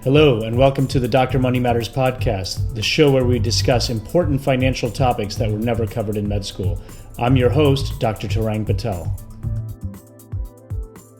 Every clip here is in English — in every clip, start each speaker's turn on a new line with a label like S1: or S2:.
S1: Hello, and welcome to the Dr. Money Matters podcast, the show where we discuss important financial topics that were never covered in med school. I'm your host, Dr. Tarang Patel.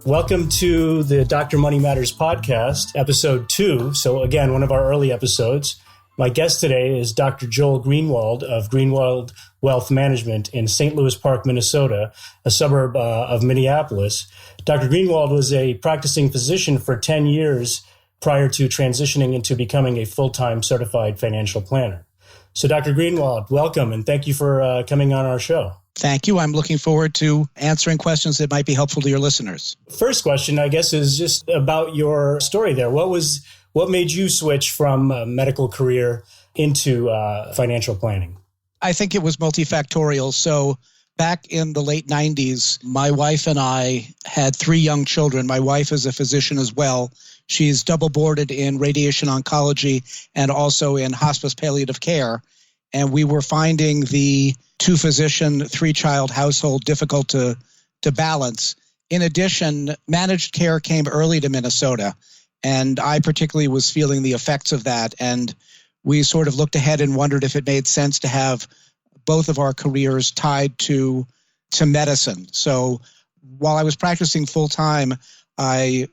S1: Welcome to the Dr. Money Matters podcast, episode 2. So again, one of our early episodes. My guest today is Dr. Joel Greenwald of Greenwald Wealth Management in St. Louis Park, Minnesota, a suburb of Minneapolis. Dr. Greenwald was a practicing physician for 10 years prior to transitioning into becoming a full-time certified financial planner. So Dr. Greenwald, welcome, and thank you for coming on our show.
S2: Thank you. I'm looking forward to answering questions that might be helpful to your listeners.
S1: First question, I guess, is just about your story there. What made you switch from a medical career into financial planning?
S2: I think it was multifactorial. So back in the late 90s, my wife and I had 3 young children. My wife is a physician as well. She's double boarded in radiation oncology and also in hospice palliative care. And we were finding the 2-physician, 3-child household difficult to balance. In addition, managed care came early to Minnesota, and I particularly was feeling the effects of that. And we sort of looked ahead and wondered if it made sense to have both of our careers tied to medicine. So while I was practicing full-time, I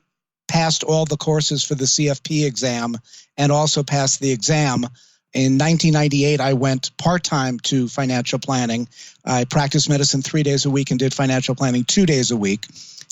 S2: passed all the courses for the CFP exam and also passed the exam. In 1998, I went part-time to financial planning. I practiced medicine 3 days a week and did financial planning 2 days a week.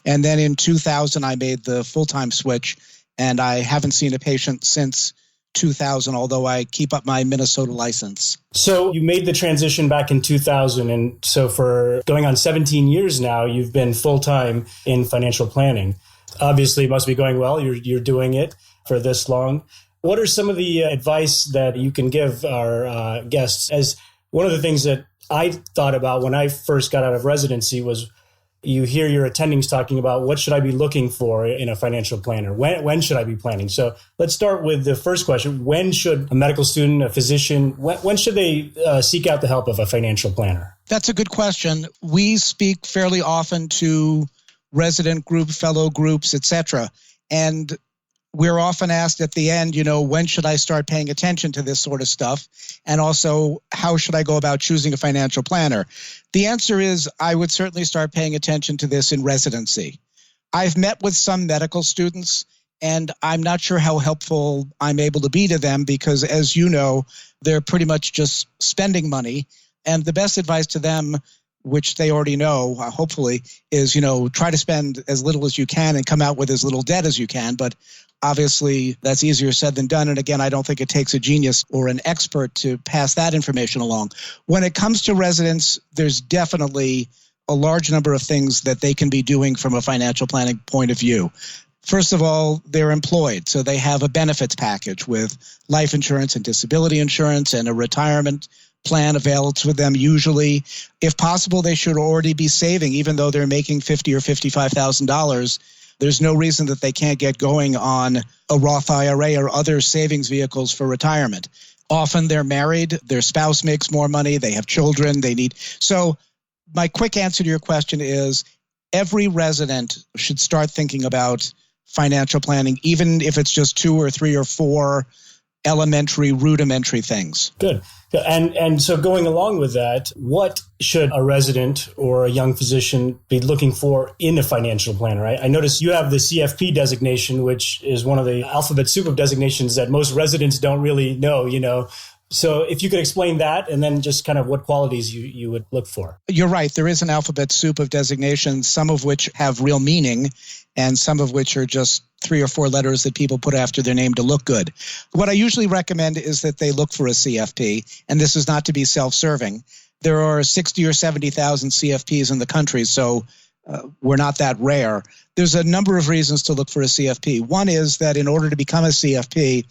S2: And then in 2000, I made the full-time switch, and I haven't seen a patient since 2000, although I keep up my Minnesota license.
S1: So you made the transition back in 2000, and so for going on 17 years now, you've been full-time in financial planning. Obviously, it must be going well. You're doing it for this long. What are some of the advice that you can give our guests? As one of the things that I thought about when I first got out of residency was you hear your attendings talking about what should I be looking for in a financial planner? When should I be planning? So let's start with the first question. When should a medical student, a physician, when should they seek out the help of a financial planner? That's
S2: a good question. We speak fairly often to resident group, fellow groups, etc. And we're often asked at the end, when should I start paying attention to this sort of stuff? And also, how should I go about choosing a financial planner? The answer is I would certainly start paying attention to this in residency. I've met with some medical students, and I'm not sure how helpful I'm able to be to them because, as you know, they're pretty much just spending money. And the best advice to them, which they already know, hopefully, is, try to spend as little as you can and come out with as little debt as you can. But obviously, that's easier said than done. And again, I don't think it takes a genius or an expert to pass that information along. When it comes to residents, there's definitely a large number of things that they can be doing from a financial planning point of view. First of all, they're employed, so they have a benefits package with life insurance and disability insurance and a retirement plan available to them usually. If possible, they should already be saving, even though they're making $50,000 or $55,000. There's no reason that they can't get going on a Roth IRA or other savings vehicles for retirement. Often they're married, their spouse makes more money, they have children, So my quick answer to your question is every resident should start thinking about financial planning, even if it's just 2 or 3 or 4 elementary, rudimentary things.
S1: Good. And so going along with that, what should a resident or a young physician be looking for in a financial planner? I notice you have the CFP designation, which is one of the alphabet soup of designations that most residents don't really know. So if you could explain that and then just kind of what qualities you would look for.
S2: You're right. There is an alphabet soup of designations, some of which have real meaning and some of which are just 3 or 4 letters that people put after their name to look good. What I usually recommend is that they look for a CFP, and this is not to be self-serving. There are 60 or 70,000 CFPs in the country, so we're not that rare. There's a number of reasons to look for a CFP. One is that in order to become a CFP,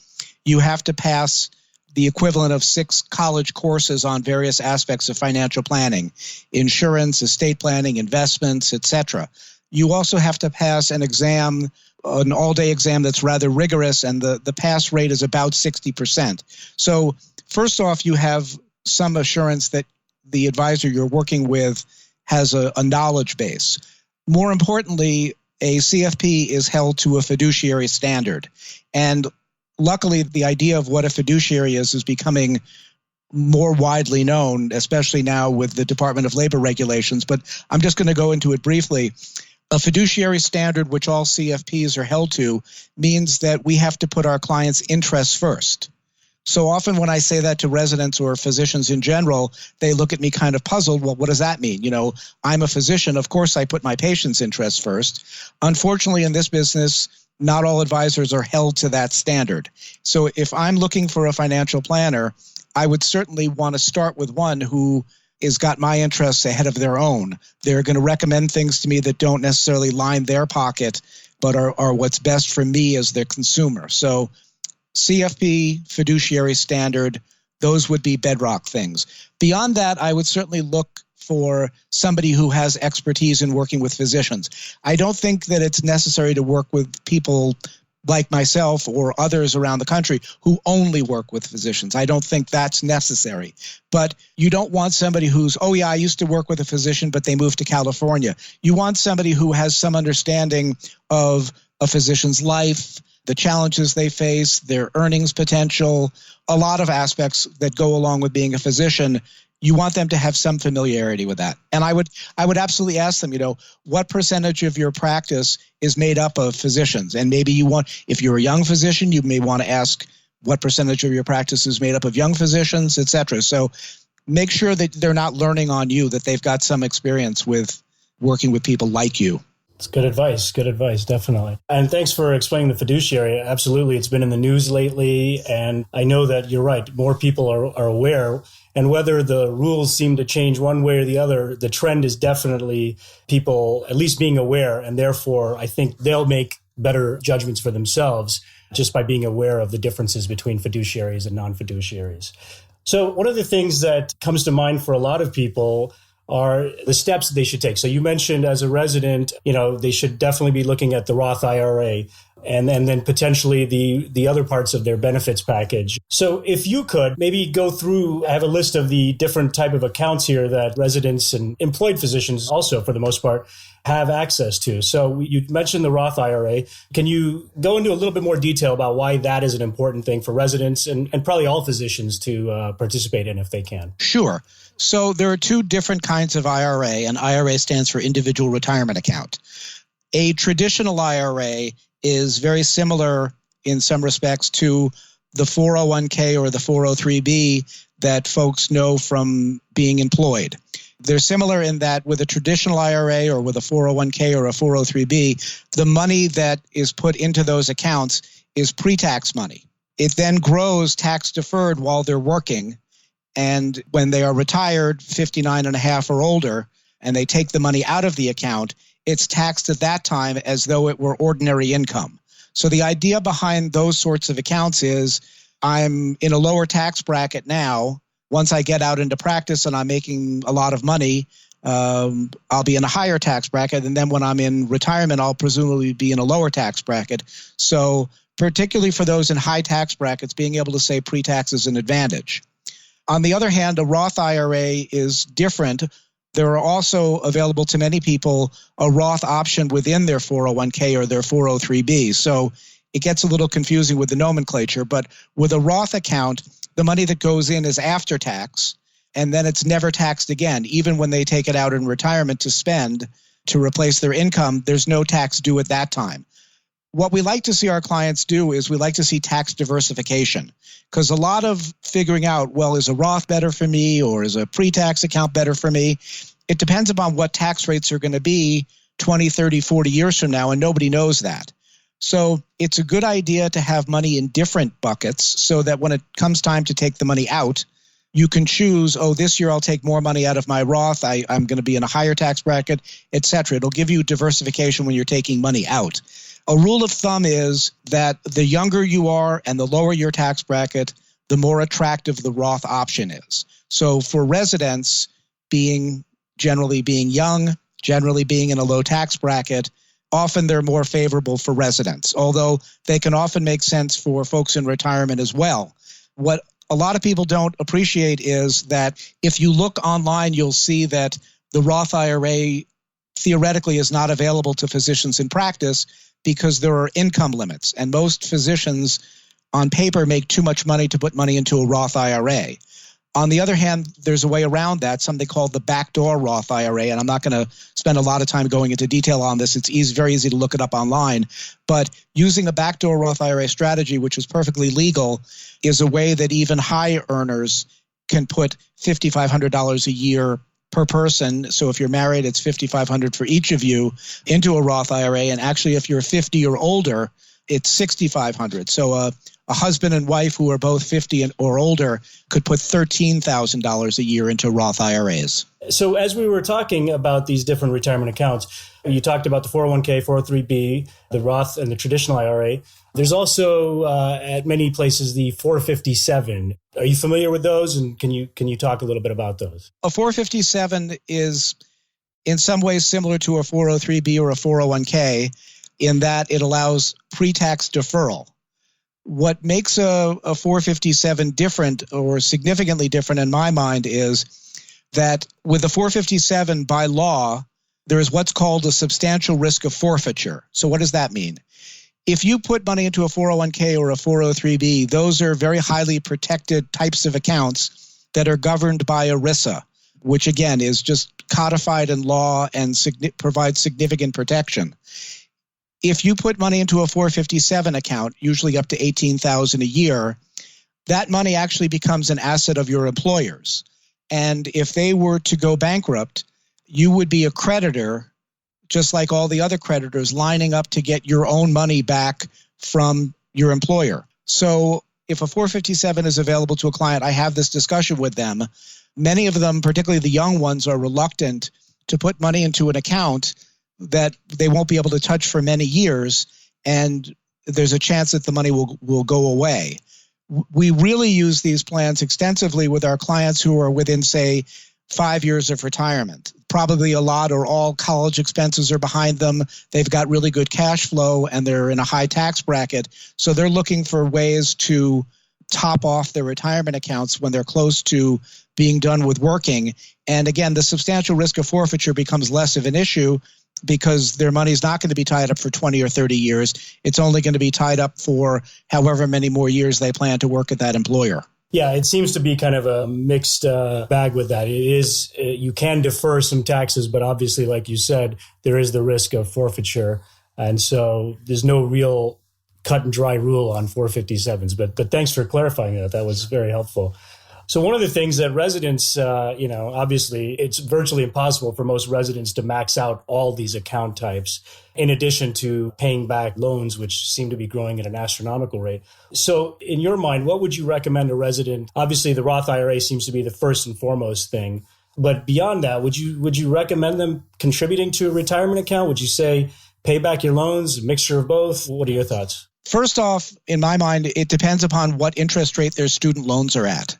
S2: you have to pass the equivalent of 6 college courses on various aspects of financial planning, insurance, estate planning, investments, etc. You also have to pass an exam, an all-day exam that's rather rigorous, and the pass rate is about 60%. So first off, you have some assurance that the advisor you're working with has a knowledge base. More importantly, a CFP is held to a fiduciary standard. And luckily, the idea of what a fiduciary is becoming more widely known, especially now with the Department of Labor regulations. But I'm just going to go into it briefly. A fiduciary standard, which all CFPs are held to, means that we have to put our clients' interests first. So often when I say that to residents or physicians in general, they look at me kind of puzzled. Well, what does that mean? I'm a physician. Of course, I put my patient's interests first. Unfortunately, in this business, not all advisors are held to that standard. So if I'm looking for a financial planner, I would certainly want to start with one who has got my interests ahead of their own. They're going to recommend things to me that don't necessarily line their pocket, but are what's best for me as their consumer. So CFP, fiduciary standard, those would be bedrock things. Beyond that, I would certainly look for somebody who has expertise in working with physicians. I don't think that it's necessary to work with people like myself or others around the country who only work with physicians. I don't think that's necessary. But you don't want somebody who's, oh yeah, I used to work with a physician, but they moved to California. You want somebody who has some understanding of a physician's life, the challenges they face, their earnings potential, a lot of aspects that go along with being a physician. You want them to have some familiarity with that. And I would absolutely ask them, what percentage of your practice is made up of physicians? And maybe if you're a young physician, you may want to ask what percentage of your practice is made up of young physicians, et cetera. So make sure that they're not learning on you, that they've got some experience with working with people like you.
S1: It's good advice, definitely. And thanks for explaining the fiduciary. Absolutely, it's been in the news lately, and I know that you're right. More people are aware, and whether the rules seem to change one way or the other, the trend is definitely people at least being aware, and therefore I think they'll make better judgments for themselves just by being aware of the differences between fiduciaries and non-fiduciaries. So one of the things that comes to mind for a lot of people are the steps they should take. So you mentioned as a resident, they should definitely be looking at the Roth IRA and then potentially the other parts of their benefits package. So if you could maybe go through, I have a list of the different type of accounts here that residents and employed physicians also, for the most part, have access to. So you mentioned the Roth IRA. Can you go into a little bit more detail about why that is an important thing for residents and probably all physicians to participate in if they can?
S2: Sure. So there are two different kinds of IRA, and IRA stands for individual retirement account. A traditional IRA is very similar in some respects to the 401k or the 403b that folks know from being employed. They're similar in that with a traditional IRA or with a 401k or a 403b, the money that is put into those accounts is pre-tax money. It then grows tax deferred while they're working. And when they are retired, 59 and a half or older, and they take the money out of the account, it's taxed at that time as though it were ordinary income. So the idea behind those sorts of accounts is I'm in a lower tax bracket now. Once I get out into practice and I'm making a lot of money, I'll be in a higher tax bracket. And then when I'm in retirement, I'll presumably be in a lower tax bracket. So particularly for those in high tax brackets, being able to say pre-tax is an advantage. On the other hand, a Roth IRA is different. There are also available to many people a Roth option within their 401k or their 403b. So it gets a little confusing with the nomenclature, but with a Roth account, the money that goes in is after tax, and then it's never taxed again. Even when they take it out in retirement to spend to replace their income, there's no tax due at that time. What we like to see our clients do is we like to see tax diversification, because a lot of figuring out, well, is a Roth better for me or is a pre-tax account better for me? It depends upon what tax rates are going to be 20, 30, 40 years from now, and nobody knows that. So it's a good idea to have money in different buckets so that when it comes time to take the money out, you can choose, this year I'll take more money out of my Roth, I'm going to be in a higher tax bracket, et cetera. It'll give you diversification when you're taking money out. A rule of thumb is that the younger you are and the lower your tax bracket, the more attractive the Roth option is. So for residents, generally being young, generally being in a low tax bracket, often they're more favorable for residents, although they can often make sense for folks in retirement as well. What a lot of people don't appreciate is that if you look online, you'll see that the Roth IRA theoretically is not available to physicians in practice because there are income limits. And most physicians on paper make too much money to put money into a Roth IRA. On the other hand, there's a way around that, something called the backdoor Roth IRA, and I'm not going to spend a lot of time going into detail on this. It's very easy to look it up online. But using a backdoor Roth IRA strategy, which is perfectly legal, is a way that even high earners can put $5,500 a year per person. So if you're married, it's $5,500 for each of you into a Roth IRA. And actually, if you're 50 or older, it's $6,500. So a husband and wife who are both 50 or older could put $13,000 a year into Roth IRAs.
S1: So as we were talking about these different retirement accounts, you talked about the 401k, 403b, the Roth, and the traditional IRA. There's also at many places the 457. Are you familiar with those? And can you talk a little bit about those?
S2: A 457 is in some ways similar to a 403b or a 401k in that it allows pre-tax deferral. What makes a 457 different or significantly different in my mind is that with the 457 by law, there is what's called a substantial risk of forfeiture. So what does that mean? If you put money into a 401k or a 403b, those are very highly protected types of accounts that are governed by ERISA, which again is just codified in law and provides significant protection. If you put money into a 457 account, usually up to $18,000 a year, that money actually becomes an asset of your employers. And if they were to go bankrupt, you would be a creditor, just like all the other creditors, lining up to get your own money back from your employer. So if a 457 is available to a client, I have this discussion with them. Many of them, particularly the young ones, are reluctant to put money into an account that they won't be able to touch for many years, and there's a chance that the money will go away. We really use these plans extensively with our clients who are within, say, 5 years of retirement. Probably a lot or all college expenses are behind them. They've got really good cash flow, and they're in a high tax bracket. So they're looking for ways to top off their retirement accounts when they're close to being done with working. And again, the substantial risk of forfeiture becomes less of an issue because their money is not going to be tied up for 20 or 30 years. It's only going to be tied up for however many more years they plan to work at that employer.
S1: Yeah, it seems to be kind of a mixed bag with that. It is, you can defer some taxes, but obviously, like you said, there is the risk of forfeiture. And so there's no real cut and dry rule on 457s. But thanks for clarifying that. That was very helpful. So one of the things that residents, obviously it's virtually impossible for most residents to max out all these account types, in addition to paying back loans, which seem to be growing at an astronomical rate. So in your mind, what would you recommend a resident? Obviously, the Roth IRA seems to be the first and foremost thing. But beyond that, would you recommend them contributing to a retirement account? Would you say pay back your loans, a mixture of both? What are your thoughts?
S2: First off, in my mind, it depends upon what interest rate their student loans are at.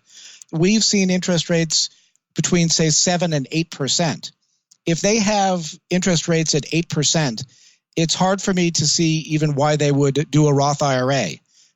S2: We've seen interest rates between, say, 7 and 8%. If they have interest rates at 8%, it's hard for me to see even why they would do a Roth IRA.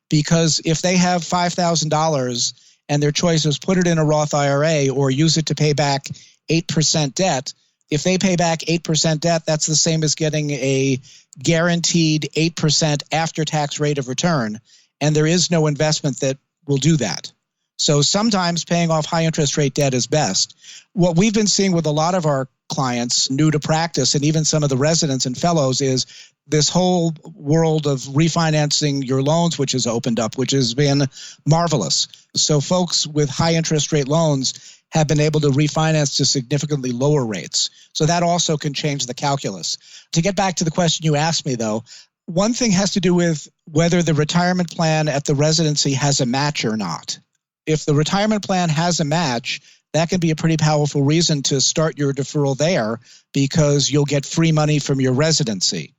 S2: Because if they have $5,000 and their choice is put it in a Roth IRA or use it to pay back 8% debt, if they pay back 8% debt, that's the same as getting a guaranteed 8% after-tax rate of return. And there is no investment that will do that. So sometimes paying off high interest rate debt is best. What we've been seeing with a lot of our clients new to practice and even some of the residents and fellows is this whole world of refinancing your loans, which has opened up, which has been marvelous. So folks with high interest rate loans have been able to refinance to significantly lower rates. So that also can change the calculus. To get back to the question you asked me, though, one thing has to do with whether the retirement plan at the residency has a match or not. If the retirement plan has a match, that can be a pretty powerful reason to start your deferral there because you'll get free money from your residency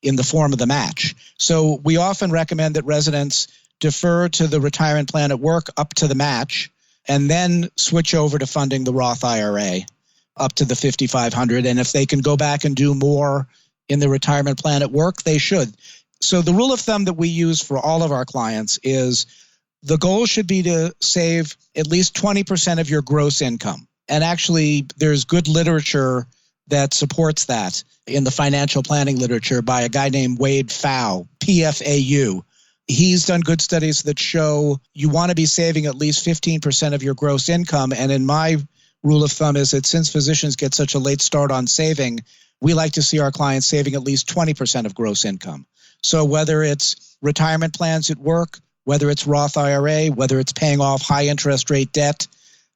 S2: in the form of the match. So we often recommend that residents defer to the retirement plan at work up to the match and then switch over to funding the Roth IRA up to the $5,500. And if they can go back and do more in the retirement plan at work, they should. So the rule of thumb that we use for all of our clients is the goal should be to save at least 20% of your gross income. And actually, there's good literature that supports that in the financial planning literature by a guy named Wade Pfau, Pfau. He's done good studies that show you want to be saving at least 15% of your gross income. And in my rule of thumb is that since physicians get such a late start on saving, we like to see our clients saving at least 20% of gross income. So whether it's retirement plans at work, whether it's Roth IRA, whether it's paying off high interest rate debt,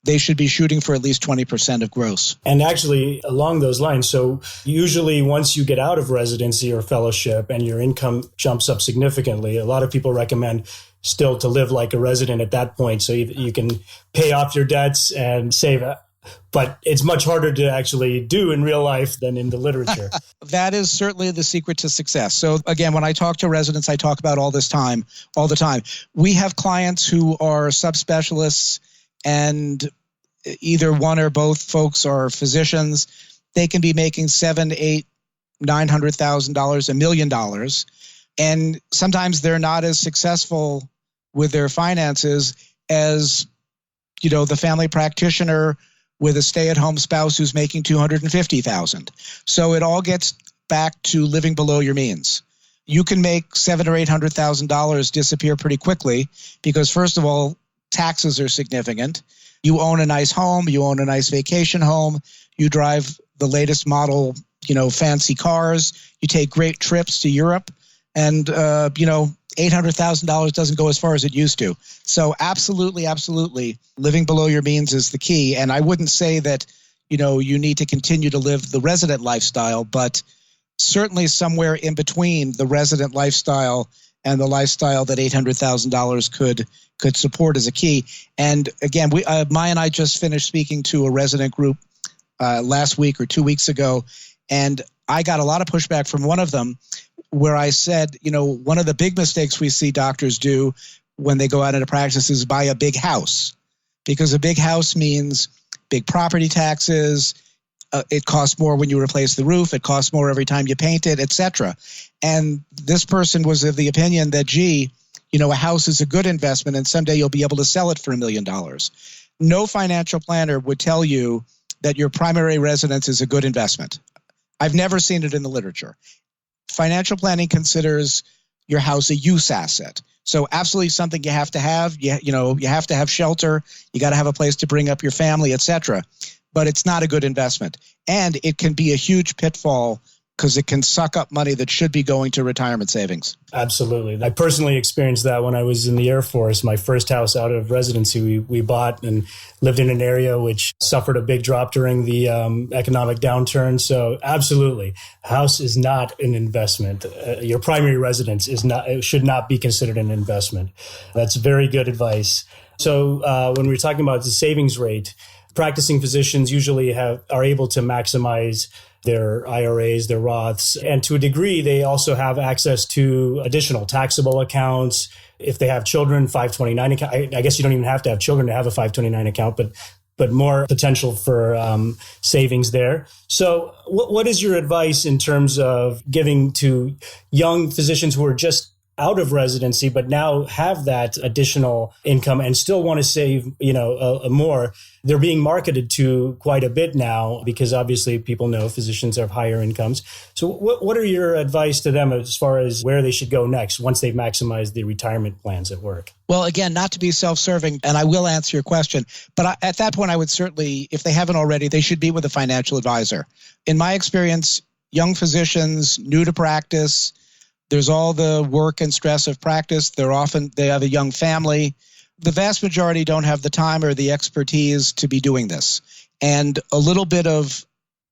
S2: they should be shooting for at least 20% of gross.
S1: And actually, along those lines, so usually once you get out of residency or fellowship and your income jumps up significantly, a lot of people recommend still to live like a resident at that point so you can pay off your debts and save. But it's much harder to actually do in real life than in the literature.
S2: That is certainly the secret to success. So again, when I talk to residents, I talk about all the time. We have clients who are subspecialists, and either one or both folks are physicians. They can be making $700,000, $800,000, $900,000, $1 million. And sometimes they're not as successful with their finances as, the family practitioner with a stay-at-home spouse who's making $250,000. So it all gets back to living below your means. You can make $700,000 or $800,000 disappear pretty quickly because, first of all, taxes are significant. You own a nice home, you own a nice vacation home, you drive the latest model, fancy cars, you take great trips to Europe, and $800,000 doesn't go as far as it used to. So absolutely, living below your means is the key. And I wouldn't say that, you need to continue to live the resident lifestyle, but certainly somewhere in between the resident lifestyle and the lifestyle that $800,000 could support is a key. And again, Maya and I just finished speaking to a resident group last week or 2 weeks ago, and I got a lot of pushback from one of them where I said, one of the big mistakes we see doctors do when they go out into practice is buy a big house, because a big house means big property taxes. It costs more when you replace the roof. It costs more every time you paint it, etc. And this person was of the opinion that, a house is a good investment and someday you'll be able to sell it for $1 million. No financial planner would tell you that your primary residence is a good investment. I've never seen it in the literature. Financial planning considers your house a use asset. So absolutely something you have to have. You have to have shelter. You got to have a place to bring up your family, etc. But it's not a good investment. And it can be a huge pitfall because it can suck up money that should be going to retirement savings. Absolutely.
S1: I personally experienced that when I was in the Air Force. My first house out of residency, we bought and lived in an area which suffered a big drop during the economic downturn. So absolutely, house is not an investment. Your primary residence should not be considered an investment. That's very good advice. So when we're talking about the savings rate, practicing physicians usually are able to maximize their IRAs, their Roths, and to a degree, they also have access to additional taxable accounts. If they have children, 529 account. I guess you don't even have to have children to have a 529 account, but more potential for savings there. So what is your advice in terms of giving to young physicians who are just out of residency, but now have that additional income and still want to save, more? They're being marketed to quite a bit now because obviously people know physicians have higher incomes. So what are your advice to them as far as where they should go next once they've maximized the retirement plans at work?
S2: Well, again, not to be self-serving, and I will answer your question, but at that point, I would certainly, if they haven't already, they should be with a financial advisor. In my experience, young physicians, new to practice, there's all the work and stress of practice. They have a young family. The vast majority don't have the time or the expertise to be doing this. And a little bit of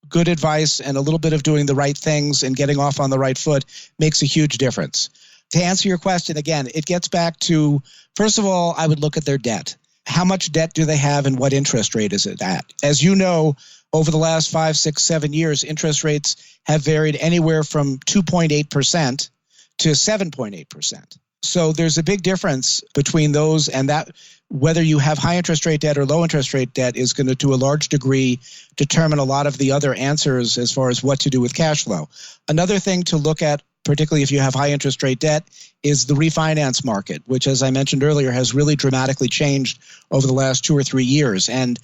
S2: good advice and a little bit of doing the right things and getting off on the right foot makes a huge difference. To answer your question, again, it gets back to, first of all, I would look at their debt. How much debt do they have and what interest rate is it at? As you know, over the last 5, 6, 7 years, interest rates have varied anywhere from 2.8% to 7.8%. So there's a big difference between those, and that whether you have high interest rate debt or low interest rate debt is going to a large degree, determine a lot of the other answers as far as what to do with cash flow. Another thing to look at, particularly if you have high interest rate debt, is the refinance market, which, as I mentioned earlier, has really dramatically changed over the last 2 or 3 years. And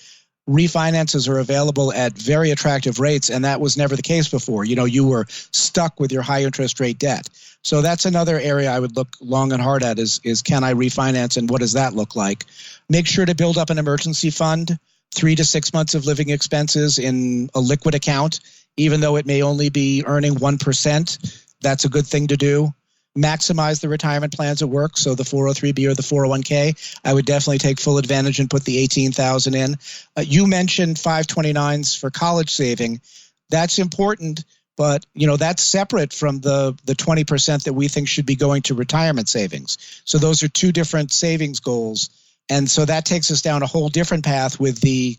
S2: refinances are available at very attractive rates, and that was never the case before. You were stuck with your high interest rate debt. So that's another area I would look long and hard at is can I refinance, and what does that look like? Make sure to build up an emergency fund, 3 to 6 months of living expenses in a liquid account, even though it may only be earning 1%. That's a good thing to do. Maximize the retirement plans at work. So the 403B or the 401k, I would definitely take full advantage and put the $18,000 in. You mentioned 529s for college saving. That's important, but that's separate from the 20% that we think should be going to retirement savings. So those are two different savings goals. And so that takes us down a whole different path with the,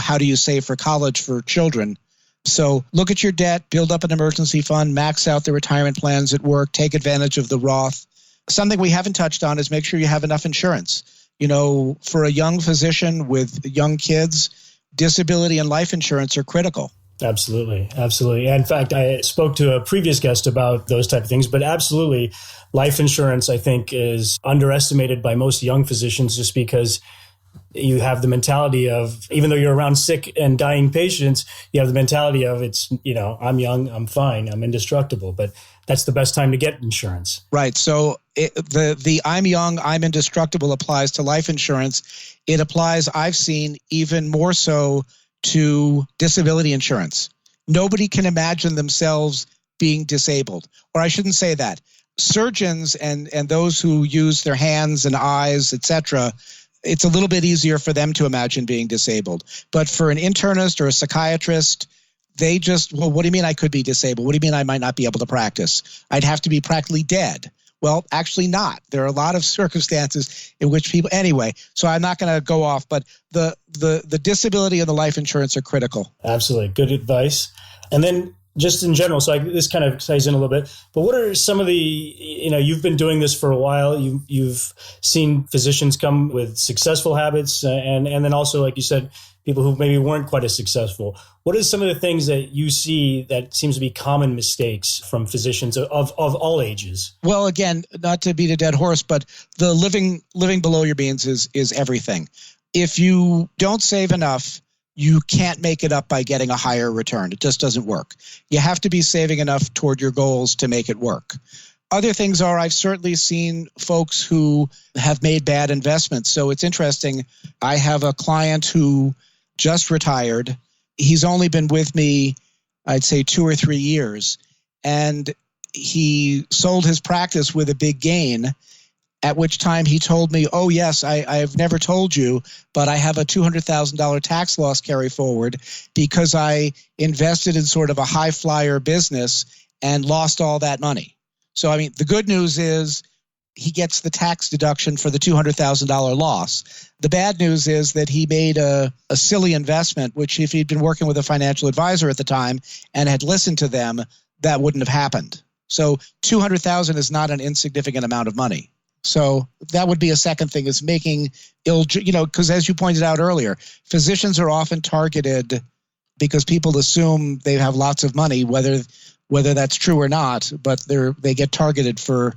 S2: how do you save for college for children? So look at your debt, build up an emergency fund, max out the retirement plans at work, take advantage of the Roth. Something we haven't touched on is make sure you have enough insurance. For a young physician with young kids, disability and life insurance are critical.
S1: Absolutely. Absolutely. In fact, I spoke to a previous guest about those type of things, but absolutely, life insurance, I think, is underestimated by most young physicians just because you have the mentality of, even though you're around sick and dying patients, you have the mentality of I'm young, I'm fine, I'm indestructible. But that's the best time to get insurance.
S2: Right. So the I'm young, I'm indestructible applies to life insurance. It applies, I've seen, even more so to disability insurance. Nobody can imagine themselves being disabled. Or I shouldn't say that. Surgeons and those who use their hands and eyes, etc., it's a little bit easier for them to imagine being disabled. But for an internist or a psychiatrist, they just, what do you mean I could be disabled? What do you mean I might not be able to practice? I'd have to be practically dead. Well, actually not. There are a lot of circumstances in which people, anyway, so I'm not going to go off, but the disability and the life insurance are critical.
S1: Absolutely. Good advice. And then just in general, so this kind of ties in a little bit, but what are some of the, you've been doing this for a while, you've seen physicians come with successful habits and then also, like you said, people who maybe weren't quite as successful. What are some of the things that you see that seems to be common mistakes from physicians of all ages? Well,
S2: again, not to beat a dead horse, but the living below your means is everything. If you don't save enough, you can't make it up by getting a higher return. It just doesn't work. You have to be saving enough toward your goals to make it work. Other things are, I've certainly seen folks who have made bad investments. So it's interesting. I have a client who just retired. He's only been with me, I'd say 2 or 3 years. And he sold his practice with a big gain, at which time he told me, oh, yes, I've never told you, but I have a $200,000 tax loss carry forward because I invested in sort of a high flyer business and lost all that money. So, the good news is he gets the tax deduction for the $200,000 loss. The bad news is that he made a silly investment, which if he'd been working with a financial advisor at the time and had listened to them, that wouldn't have happened. So $200,000 is not an insignificant amount of money. So that would be a second thing, is making because as you pointed out earlier, physicians are often targeted because people assume they have lots of money, whether that's true or not, but they get targeted for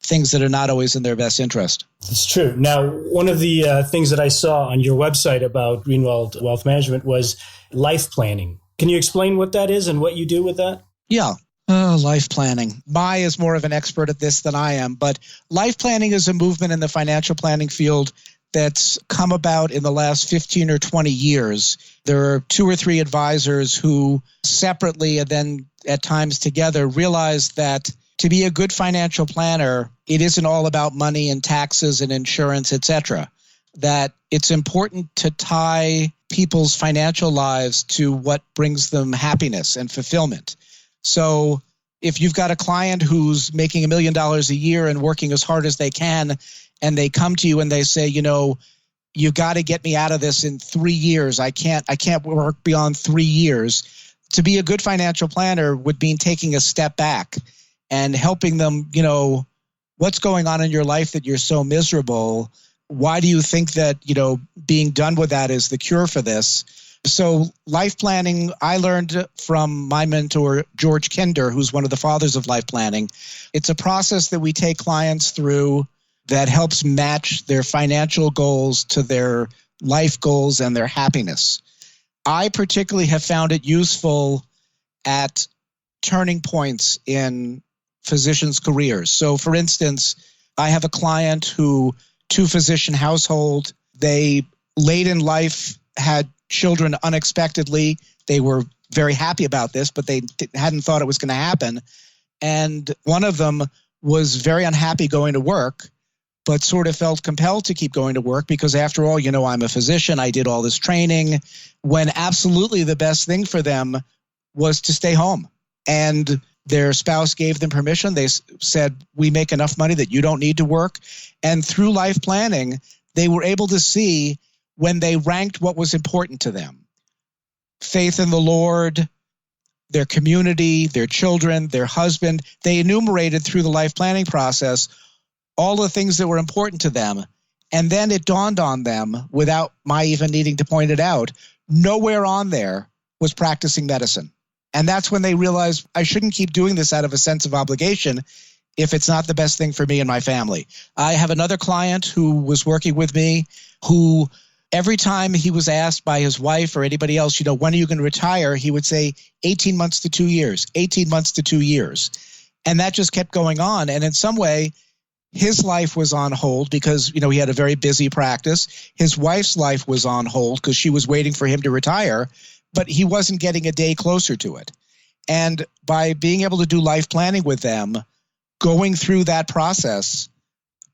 S2: things that are not always in their best interest.
S1: It's true. Now, one of the things that I saw on your website about Greenwald Wealth Management was life planning. Can you explain what that is and what you do with that?
S2: Yeah. Life planning. Mai is more of an expert at this than I am, but life planning is a movement in the financial planning field that's come about in the last 15 or 20 years. There are 2 or 3 advisors who separately and then at times together realized that to be a good financial planner, it isn't all about money and taxes and insurance, etc. That it's important to tie people's financial lives to what brings them happiness and fulfillment. So if you've got a client who's making $1 million a year and working as hard as they can, and they come to you and they say, you've got to get me out of this in 3 years. I can't work beyond 3 years. To be a good financial planner would mean taking a step back and helping them, what's going on in your life that you're so miserable? Why do you think that, being done with that is the cure for this? So life planning, I learned from my mentor, George Kinder, who's one of the fathers of life planning. It's a process that we take clients through that helps match their financial goals to their life goals and their happiness. I particularly have found it useful at turning points in physicians' careers. So, for instance, I have a client who, two-physician household, they late in life had children unexpectedly. They were very happy about this, but they hadn't thought it was going to happen. And one of them was very unhappy going to work, but sort of felt compelled to keep going to work because, after all, I'm a physician. I did all this training, when absolutely the best thing for them was to stay home. And their spouse gave them permission. They said, we make enough money that you don't need to work. And through life planning, they were able to see when they ranked what was important to them: faith in the Lord, their community, their children, their husband. They enumerated through the life planning process all the things that were important to them. And then it dawned on them, without my even needing to point it out, nowhere on there was practicing medicine. And that's when they realized, I shouldn't keep doing this out of a sense of obligation if it's not the best thing for me and my family. I have another client who was working with me who, every time he was asked by his wife or anybody else, when are you going to retire? He would say 18 months to 2 years, 18 months to 2 years. And that just kept going on. And in some way, his life was on hold because, he had a very busy practice. His wife's life was on hold because she was waiting for him to retire, but he wasn't getting a day closer to it. And by being able to do life planning with them, going through that process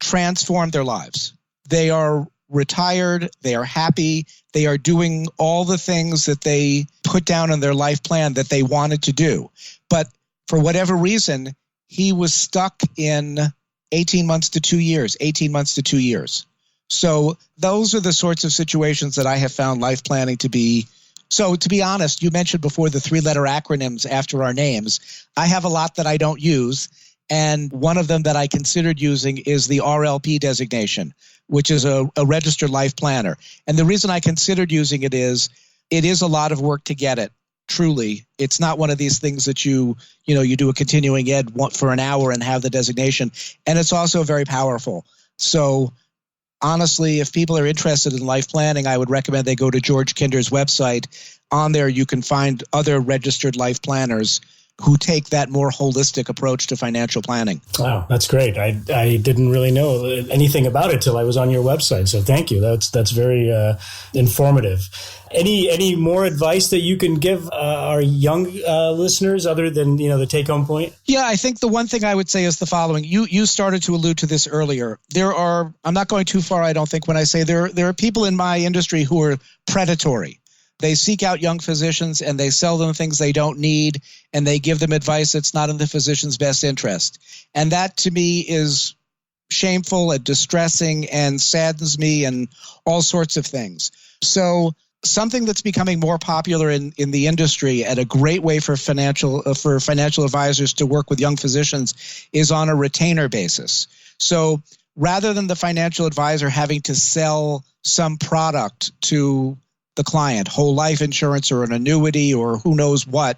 S2: transformed their lives. They are retired, they are happy, they are doing all the things that they put down in their life plan that they wanted to do. But for whatever reason, he was stuck in 18 months to 2 years, 18 months to 2 years. So those are the sorts of situations that I have found life planning to be. So to be honest, you mentioned before the 3-letter acronyms after our names. I have a lot that I don't use. And one of them that I considered using is the RLP designation, which is a registered life planner. And the reason I considered using it is a lot of work to get it. Truly, it's not one of these things that you do a continuing ed for an hour and have the designation. And it's also very powerful. So honestly, if people are interested in life planning, I would recommend they go to George Kinder's website. On there, you can find other registered life planners who take that more holistic approach to financial planning.
S1: Wow, that's great. I didn't really know anything about it till I was on your website. So thank you. That's very informative. Any more advice that you can give our young listeners other than the take-home point?
S2: Yeah, I think the one thing I would say is the following. You started to allude to this earlier. I'm not going too far, I don't think, when I say there are people in my industry who are predatory. They seek out young physicians and they sell them things they don't need, and they give them advice that's not in the physician's best interest. And that to me is shameful and distressing and saddens me and all sorts of things. So something that's becoming more popular in the industry, and a great way for financial advisors to work with young physicians, is on a retainer basis. So rather than the financial advisor having to sell some product to the client, whole life insurance or an annuity or who knows what,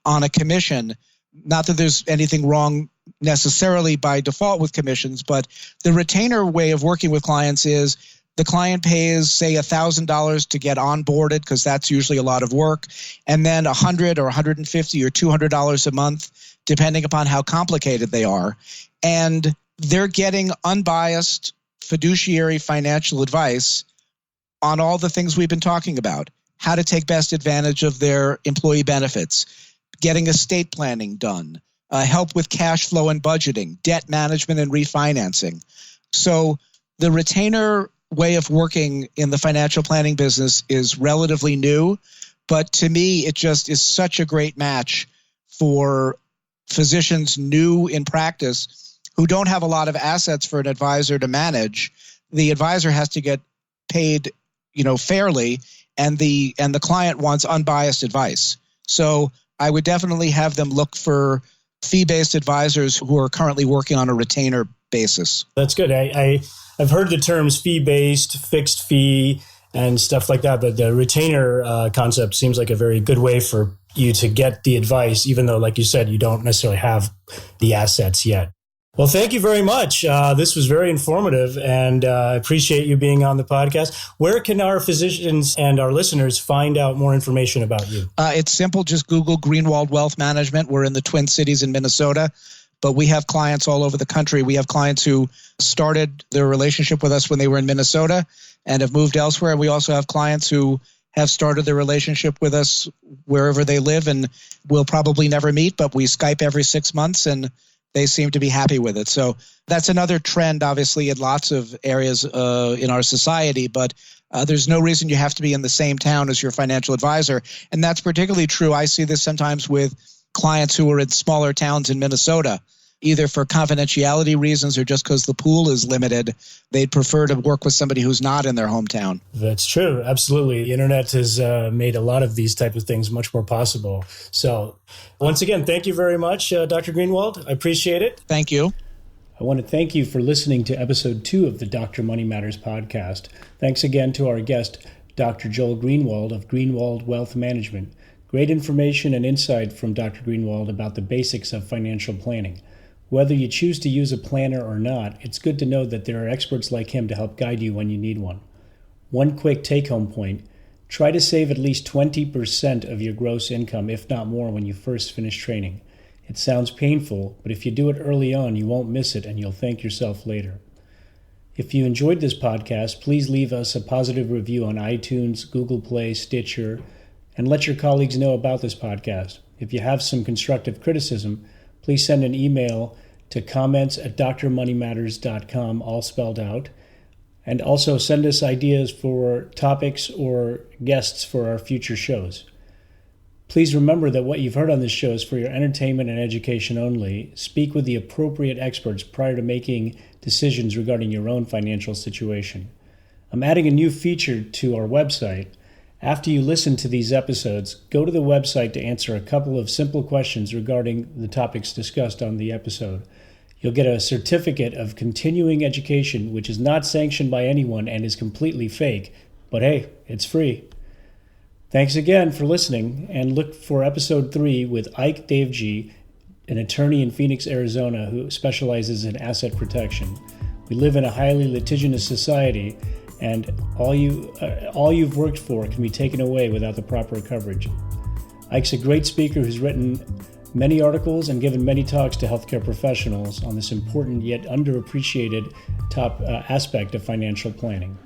S2: on a commission, not that there's anything wrong necessarily by default with commissions, but the retainer way of working with clients is the client pays, say, $1,000 to get onboarded, because that's usually a lot of work, and then $100 or $150 or $200 a month, depending upon how complicated they are. And they're getting unbiased fiduciary financial advice on all the things we've been talking about: how to take best advantage of their employee benefits, getting estate planning done, help with cash flow and budgeting, debt management and refinancing. So the retainer way of working in the financial planning business is relatively new, but to me, it just is such a great match for physicians new in practice who don't have a lot of assets for an advisor to manage. The advisor has to get paid fairly, and the client wants unbiased advice. So I would definitely have them look for fee-based advisors who are currently working on a retainer basis.
S1: That's good. I've heard the terms fee-based, fixed fee, and stuff like that, but the retainer concept seems like a very good way for you to get the advice, even though, like you said, you don't necessarily have the assets yet. Well, thank you very much. This was very informative, and I appreciate you being on the podcast. Where can our physicians and our listeners find out more information about you?
S2: It's simple. Just Google Greenwald Wealth Management. We're in the Twin Cities in Minnesota, but we have clients all over the country. We have clients who started their relationship with us when they were in Minnesota and have moved elsewhere. And we also have clients who have started their relationship with us wherever they live, and we'll probably never meet, but we Skype every 6 months, and they seem to be happy with it. So that's another trend, obviously, in lots of areas in our society, but there's no reason you have to be in the same town as your financial advisor. And that's particularly true. I see this sometimes with clients who are in smaller towns in Minnesota, either for confidentiality reasons or just because the pool is limited. They'd prefer to work with somebody who's not in their hometown.
S1: That's true. Absolutely. The internet has made a lot of these type of things much more possible. So once again, thank you very much, Dr. Greenwald. I appreciate it.
S2: Thank you.
S1: I want to thank you for listening to episode 2 of the Dr. Money Matters podcast. Thanks again to our guest, Dr. Joel Greenwald of Greenwald Wealth Management. Great information and insight from Dr. Greenwald about the basics of financial planning. Whether you choose to use a planner or not, it's good to know that there are experts like him to help guide you when you need one. One quick take-home point, try to save at least 20% of your gross income, if not more, when you first finish training. It sounds painful, but if you do it early on, you won't miss it and you'll thank yourself later. If you enjoyed this podcast, please leave us a positive review on iTunes, Google Play, Stitcher, and let your colleagues know about this podcast. If you have some constructive criticism, please send an email to comments@drmoneymatters.com, all spelled out. And also send us ideas for topics or guests for our future shows. Please remember that what you've heard on this show is for your entertainment and education only. Speak with the appropriate experts prior to making decisions regarding your own financial situation. I'm adding a new feature to our website. After you listen to these episodes, go to the website to answer a couple of simple questions regarding the topics discussed on the episode. You'll get a certificate of continuing education, which is not sanctioned by anyone and is completely fake, but hey, it's free. Thanks again for listening, and look for episode 3 with Ike Davji, an attorney in Phoenix, Arizona, who specializes in asset protection. We live in a highly litigious society, and all you've worked for can be taken away without the proper coverage. Ike's a great speaker who's written many articles and given many talks to healthcare professionals on this important yet underappreciated aspect of financial planning.